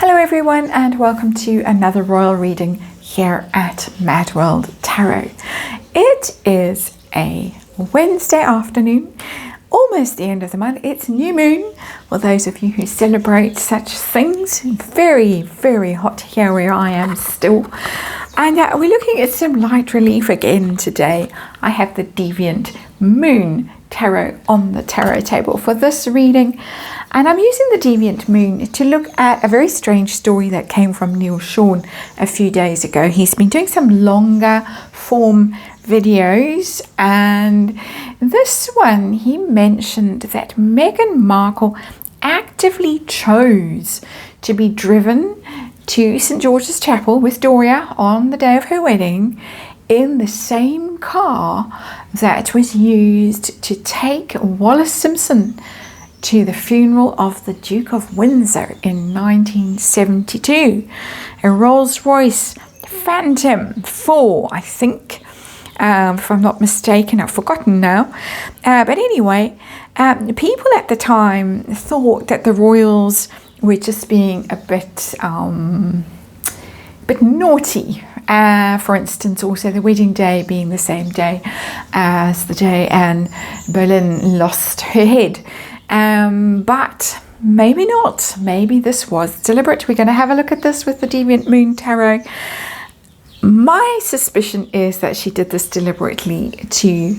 Hello everyone and welcome to another royal reading here at MadWorldTarot. It is a Wednesday afternoon, almost the end of the month. It's new moon for those of you who celebrate such things. Very, very hot here where I am still. And we're looking at some light relief again today. I have the Deviant Moon Tarot on the tarot table for this reading. And I'm using the Deviant Moon to look at a very strange story that came from Neil Sean a few days ago. He's been doing some longer form videos, and this one he mentioned that Meghan Markle actively chose to be driven to St. George's Chapel with Doria on the day of her wedding in the same car that was used to take Wallis Simpson to the funeral of the Duke of Windsor in 1972. A Rolls-Royce Phantom 4, I think, if I'm not mistaken. I've forgotten now. But anyway, people at the time thought that the royals were just being a bit naughty. For instance, also the wedding day being the same day as the day Anne Boleyn lost her head. But maybe not. Maybe this was deliberate. We're going to have a look at this with the Deviant Moon Tarot. My suspicion is that she did this deliberately to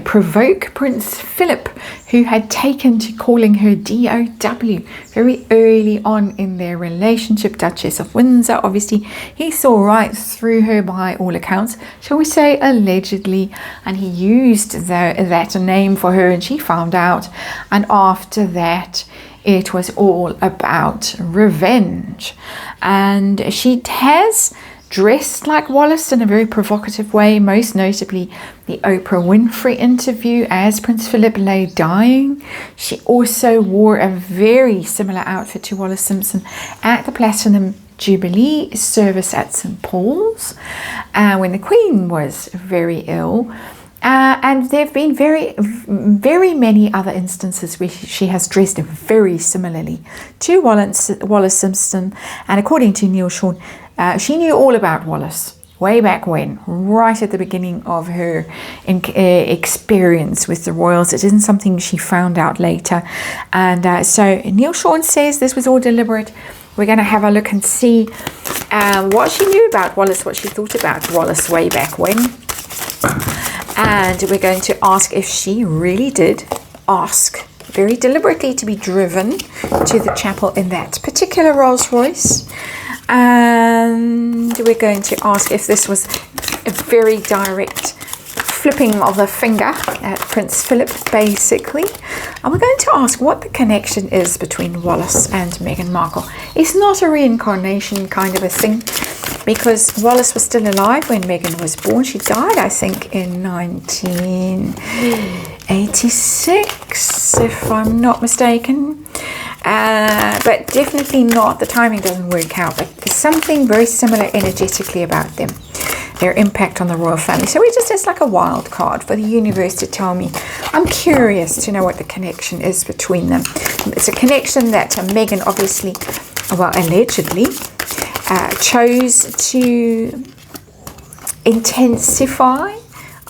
provoke Prince Philip, who had taken to calling her DOW very early on in their relationship, Duchess of Windsor. Obviously, he saw right through her by all accounts, shall we say allegedly, and he used that name for her and she found out, and after that it was all about revenge. And she has dressed like Wallis in a very provocative way, most notably the Oprah Winfrey interview as Prince Philip lay dying. She also wore a very similar outfit to Wallis Simpson at the Platinum Jubilee service at St. Paul's when the Queen was very ill. And there have been very many other instances where she has dressed very similarly to Wallis Simpson. And according to Neil Sean, she knew all about Wallis way back when, right at the beginning of her experience with the royals. It isn't something she found out later. And so Neil Sean says this was all deliberate. We're going to have a look and see what she knew about Wallis, what she thought about Wallis way back when. And we're going to ask if she really did ask very deliberately to be driven to the chapel in that particular Rolls-Royce. And we're going to ask if this was a very direct flipping of the finger at Prince Philip, basically. And we're going to ask what the connection is between Wallis and Meghan Markle. It's not a reincarnation kind of a thing, because Wallis was still alive when Meghan was born. She died, I think, in 1986, if I'm not mistaken. But definitely not, the timing doesn't work out, but there's something very similar energetically about them, their impact on the royal family. So it's like a wild card for the universe to tell me. I'm curious to know what the connection is between them. It's a connection that Meghan obviously, well, allegedly, chose to intensify,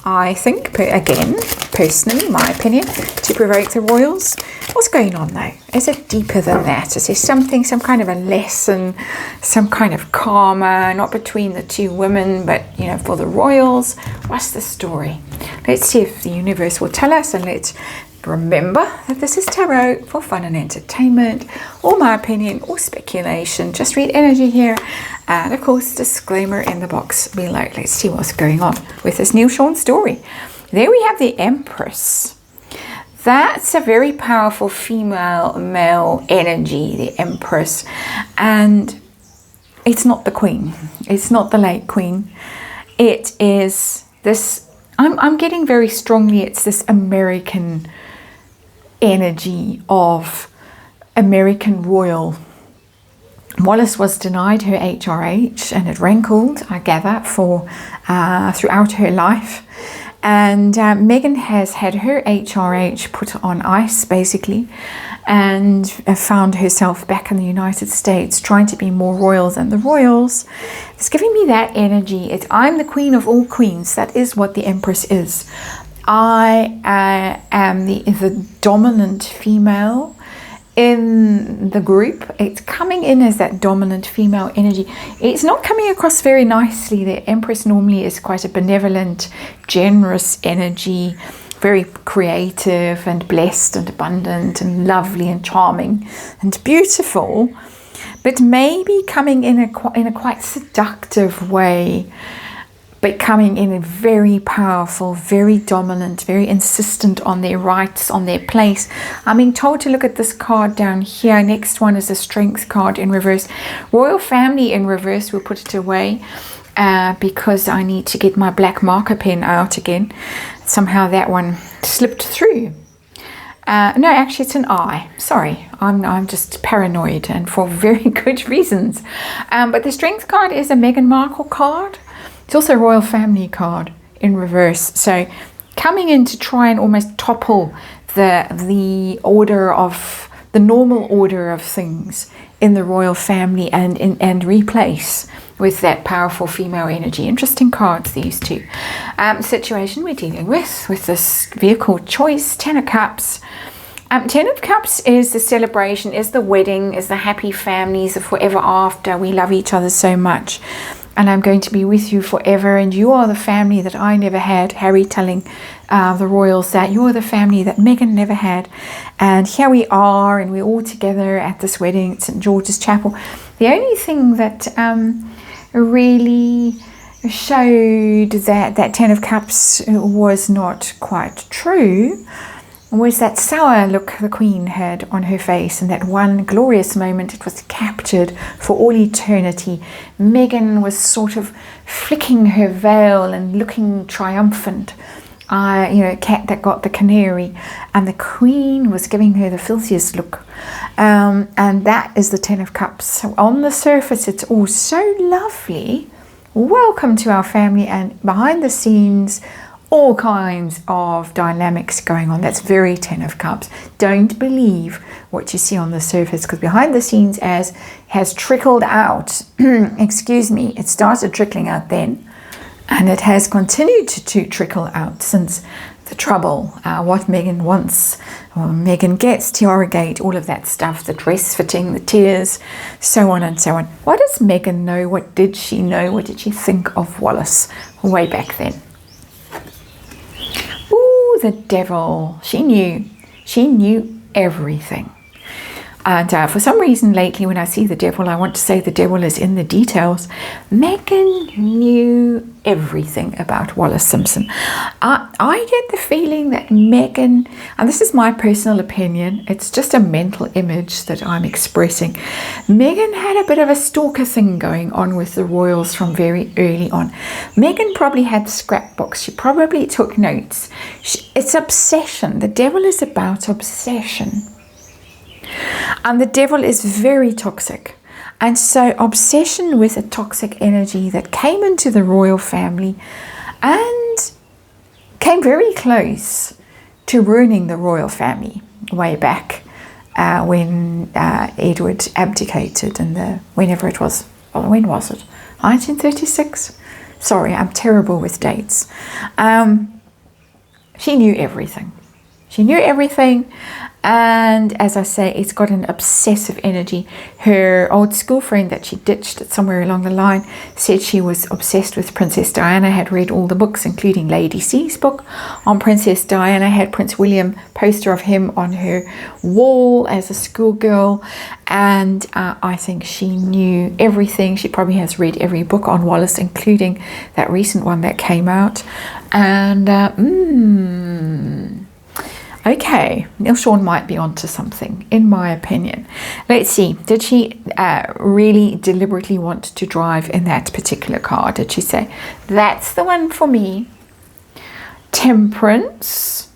I think, again, personally, my opinion, to provoke the royals. What's going on though? Is it deeper than that? Is there something, some kind of a lesson, some kind of karma, not between the two women, but, you know, for the royals? What's the story? Let's see if the universe will tell us, and let's remember that this is tarot for fun and entertainment, or my opinion, or speculation. Just read energy here, and of course, disclaimer in the box below. Let's see what's going on with this Neil Sean story. There we have the Empress. That's a very powerful female-male energy, the Empress. And it's not the Queen. It's not the late Queen. It is this, I'm getting very strongly, it's this American energy of American royal. Wallis was denied her HRH, and it rankled, I gather, for throughout her life. And Meghan has had her HRH put on ice, basically. and found herself back in the United States trying to be more royal than the royals. It's giving me that energy. I'm the queen of all queens. That is what the Empress is. I am the dominant female in the group. It's coming in as that dominant female energy. It's not coming across very nicely. The Empress normally is quite a benevolent, generous energy, very creative and blessed and abundant and lovely and charming and beautiful, but maybe coming in a quite seductive way, but coming in a very powerful, very dominant, very insistent on their rights, on their place. I'm being told to look at this card down here. Next one is a Strength card in reverse. Royal Family in reverse. We'll put it away because I need to get my black marker pen out again. Somehow that one slipped through. No, actually it's an I. Sorry, I'm just paranoid, and for very good reasons. But the Strength card is a Meghan Markle card. It's also a Royal Family card in reverse. So coming in to try and almost topple the order of the normal order of things in the royal family and replace with that powerful female energy. Interesting cards, these two. Situation we're dealing with this vehicle choice, 10 of Cups. 10 of Cups is the celebration, is the wedding, is the happy families, the forever after. We love each other so much, and I'm going to be with you forever, and you are the family that I never had. Harry telling the royals that you're the family that Meghan never had. And here we are, and we're all together at this wedding at St. George's Chapel. The only thing that really showed that 10 of Cups was not quite true was that sour look the Queen had on her face, and that one glorious moment. It was captured for all eternity. Meghan was sort of flicking her veil and looking triumphant. Cat that got the canary, and the Queen was giving her the filthiest look. And that is the 10 of Cups. So on the surface, it's all so lovely. Welcome to our family, and behind the scenes, all kinds of dynamics going on. That's very 10 of Cups. Don't believe what you see on the surface, because behind the scenes has trickled out. Excuse me, it started trickling out then, and it has continued to trickle out since the trouble. What Meghan wants, Meghan gets, Tiara Gate, all of that stuff, the dress fitting, the tears, so on and so on. What does Meghan know? What did she know? What did she think of Wallace way back then? Ooh, the devil. She knew everything. And for some reason lately, when I see the devil, I want to say the devil is in the details. Meghan knew everything about Wallace Simpson. I get the feeling that Meghan, and this is my personal opinion, it's just a mental image that I'm expressing. Meghan had a bit of a stalker thing going on with the royals from very early on. Meghan probably had scrapbooks. She probably took notes. It's obsession. The devil is about obsession. And the devil is very toxic. And so obsession with a toxic energy that came into the royal family and came very close to ruining the royal family way back when Edward abdicated in whenever it was. Well, when was it? 1936? Sorry, I'm terrible with dates. She knew everything. She knew everything. And as I say, it's got an obsessive energy. Her old school friend that she ditched somewhere along the line said she was obsessed with Princess Diana, had read all the books, including Lady C's book on Princess Diana, had Prince William poster of him on her wall as a schoolgirl. And I think she knew everything. She probably has read every book on Wallace, including that recent one that came out. And okay, Neil Sean might be onto something, in my opinion. Let's see. Did she really deliberately want to drive in that particular car? Did she say, that's the one for me? Temperance.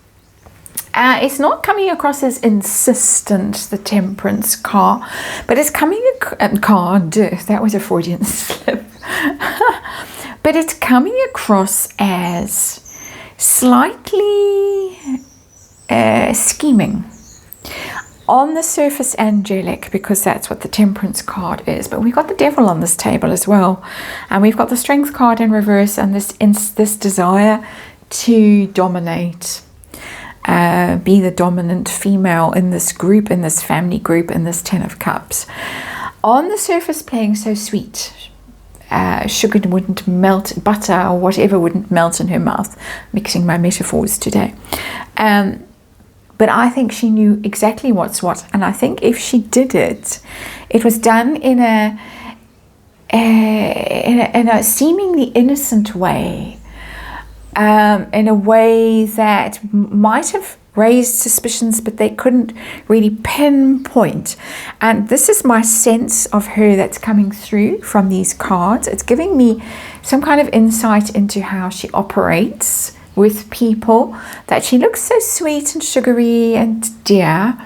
It's not coming across as insistent, the Temperance car, but it's coming card. That was a Freudian slip. But it's coming across as slightly scheming, on the surface angelic, because that's what the Temperance card is, but we've got the Devil on this table as well, and we've got the Strength card in reverse, and this desire to dominate, be the dominant female in this group, in this family group, in this 10 of Cups. On the surface, playing so sweet. Sugar wouldn't melt, butter or whatever wouldn't melt in her mouth. Mixing my metaphors today. But I think she knew exactly what's what. And I think if she did it, it was done in a seemingly innocent way. In a way that might have raised suspicions, but they couldn't really pinpoint. And this is my sense of her that's coming through from these cards. It's giving me some kind of insight into how she operates with people, that she looks so sweet and sugary and dear,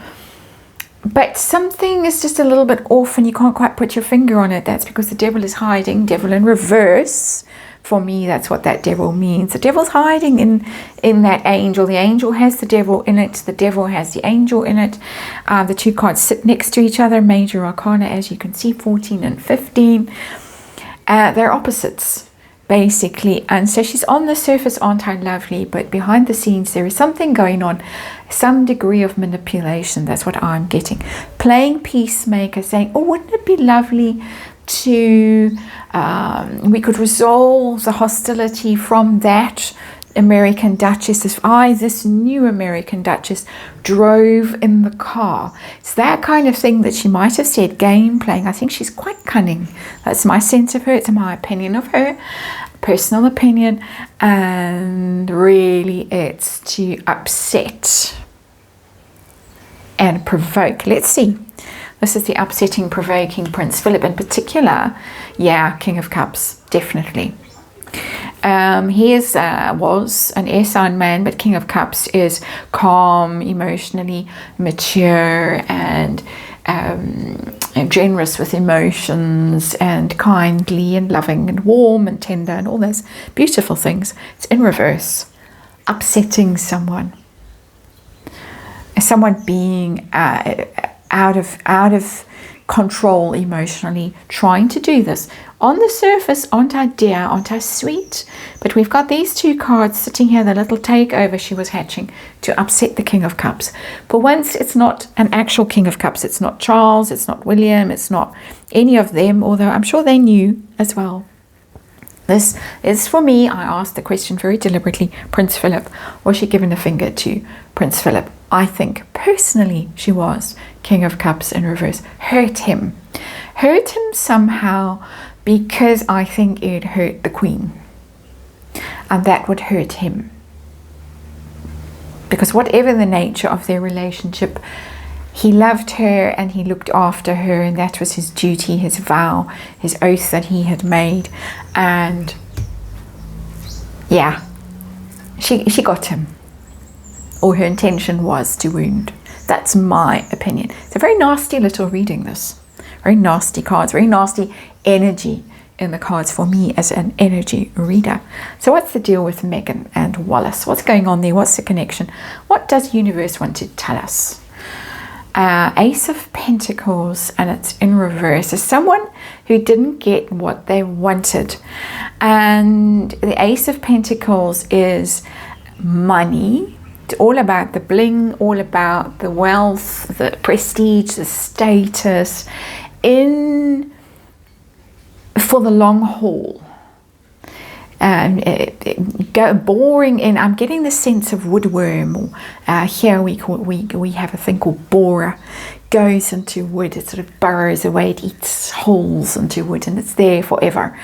but something is just a little bit off and you can't quite put your finger on it. That's because the Devil is hiding. Devil in reverse. For me, that's what that Devil means. The Devil's hiding in that angel. The angel has the Devil in it. The Devil has the angel in it. The two cards sit next to each other. Major Arcana, as you can see, 14 and 15. They're opposites, basically. And so she's on the surface, aren't I lovely? But behind the scenes, there is something going on. Some degree of manipulation. That's what I'm getting. Playing peacemaker, saying, oh, wouldn't it be lovely to we could resolve the hostility from that American Duchess if this new American Duchess drove in the car. It's that kind of thing that she might have said, game playing. I think she's quite cunning. That's my sense of her. It's my opinion of her, personal opinion, and really it's to upset and provoke. Let's see. This is the upsetting, provoking Prince Philip in particular. Yeah, King of Cups, definitely. He was an air sign man, but King of Cups is calm, emotionally mature, and generous with emotions, and kindly and loving and warm and tender and all those beautiful things. It's in reverse, upsetting someone. Someone being out of control emotionally, trying to do this. On the surface, aren't I dear, aren't I sweet? But we've got these two cards sitting here, the little takeover she was hatching to upset the King of Cups. But once it's not an actual King of Cups, it's not Charles, it's not William, it's not any of them, although I'm sure they knew as well. This is, for me, I asked the question very deliberately, Prince Philip. Was she given a finger to Prince Philip? I think, personally, she was. King of Cups in reverse. Hurt him somehow, because I think it hurt the Queen. And that would hurt him. Because whatever the nature of their relationship, he loved her and he looked after her, and that was his duty, his vow, his oath that he had made. And yeah, she got him. Or her intention was to wound. That's my opinion. It's a very nasty little reading, this. Very nasty cards, very nasty energy in the cards for me as an energy reader. So what's the deal with Meghan and Wallace? What's going on there? What's the connection? What does the universe want to tell us? Ace of Pentacles, and it's in reverse. Is someone who didn't get what they wanted. And the Ace of Pentacles is money. It's all about the bling, all about the wealth, the prestige, the status, for the long haul. Boring in, I'm getting the sense of woodworm. Here we have a thing called borer. Goes into wood, it sort of burrows away, it eats holes into wood, and it's there forever.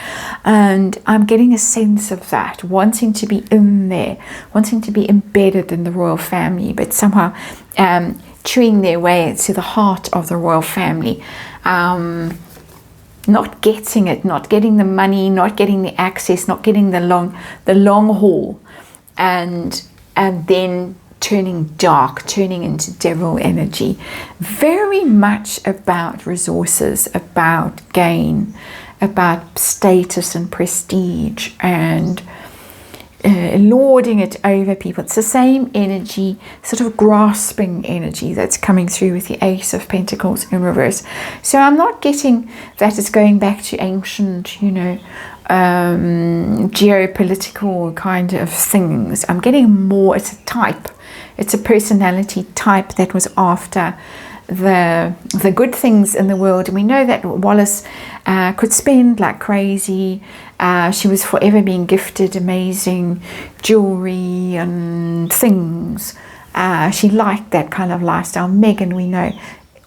And I'm getting a sense of that, wanting to be in there, wanting to be embedded in the royal family, but somehow chewing their way to the heart of the royal family. Not getting it, not getting the money, not getting the access, not getting the long haul, and then turning dark, turning into devil energy. Very much about resources, about gain, about status and prestige, and lording it over people. It's the same energy, sort of grasping energy that's coming through with the Ace of Pentacles in reverse. So I'm not getting that it's going back to ancient, you know, geopolitical kind of things. I'm getting more, it's a type, it's a personality type that was after the good things in the world. And we know that Wallace could spend like crazy. She was forever being gifted amazing jewelry and things. She liked that kind of lifestyle. Meghan, we know,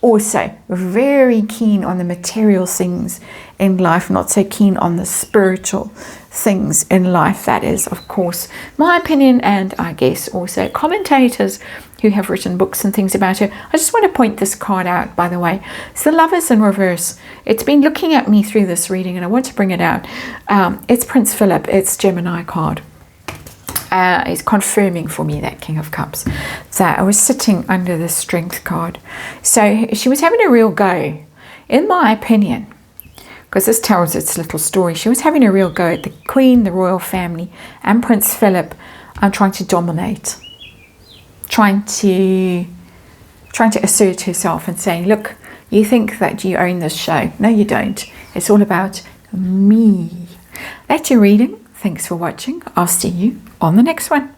also very keen on the material things in life, not so keen on the spiritual things in life. That is, of course, my opinion, and I guess also commentators who have written books and things about her. I just want to point this card out, by the way. It's the Lovers in reverse. It's been looking at me through this reading, and I want to bring it out. It's Prince Philip. It's Gemini card. It's confirming for me that King of Cups. So I was sitting under the Strength card. So she was having a real go, in my opinion, because this tells its little story. She was having a real go at the Queen, the royal family, and Prince Philip, trying to dominate, trying to assert herself and saying, look, you think that you own this show. No, you don't. It's all about me. That's your reading. Thanks for watching. I'll see you on the next one.